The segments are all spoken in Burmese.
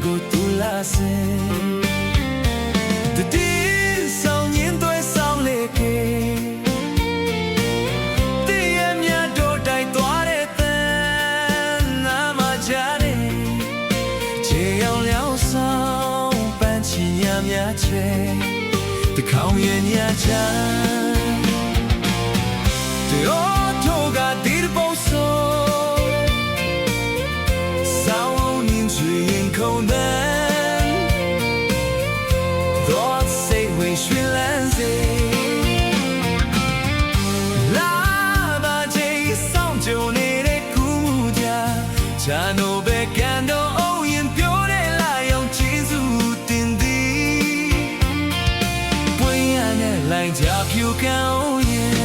ကိုတူလာစေတတိဆောင်ရင်သွဲဆောင်လေကေတည်ရမြတ်တို့တိုက်သွားတဲ့တန်နာမကြတဲ့ခြေရောက်လျောင်းဆောင်ပန်းချီရမြတ်ချေတခေါင်ရညချမ်းတေအော်ထိုကဒီပုံဆိုဆောင်းရင်ချွေရင်ခုန်တဲ့တော့စိတ်ဝင်ရွှင်လန်းစေလာပါချေဆောင်းကြုံနေတဲ့ကူမှုကြချာနိုပဲကန်တော့အုံးရင်ပြောတဲ့လာရောက်ချီးစုတင်သည်ပွင့်ရတဲ့လိုင်းကြဖြူကောင်းရဲ့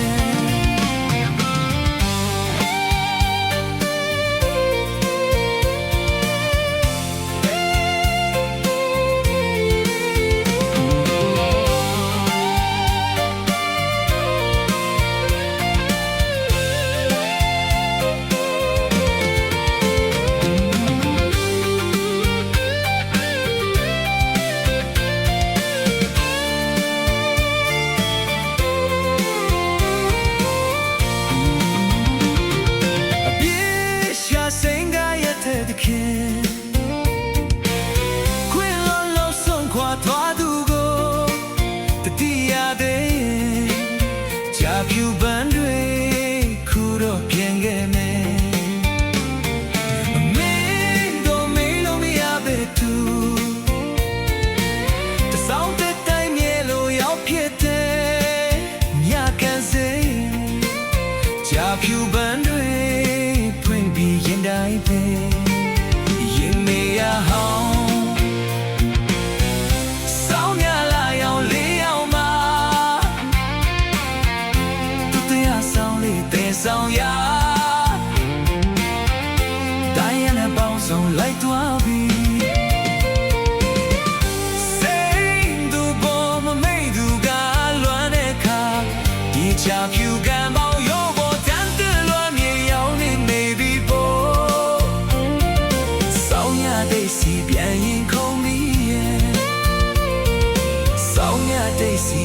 ခွင်လုံးလုံးဆုံးခွာသွားသူကိုတတိယတဲ့ကြာပြူပန်းတွေခုတော့ပြန်ခဲ့မယ်မင်းတို့မင်းလုံးမရပဲသူတဆောင်တဲ့တိုင်းမြေလို့ရောက်ဖြစ်တဲ့ညကန်စေကြာပြူပန်းတွေဖွင့်ပြီးရင်တိုင်းပဲဆောင်ရတိုင်းရတဲ့ပေါင်းစုံလိုက်သွားပြီစိတ်သူပေါ်မမိတ်သူကလွမ်းတဲ့ခါဒီချာဖြူကံပေါင်းရောပေါ်တန်းတဲ့လွမ်းမြေရောက်နေပြီပေါ်ဆောင်ရတဲ့စီပြန်ရင်ခုံးပြီးရဲ့ဆောင်ရတဲ့စီ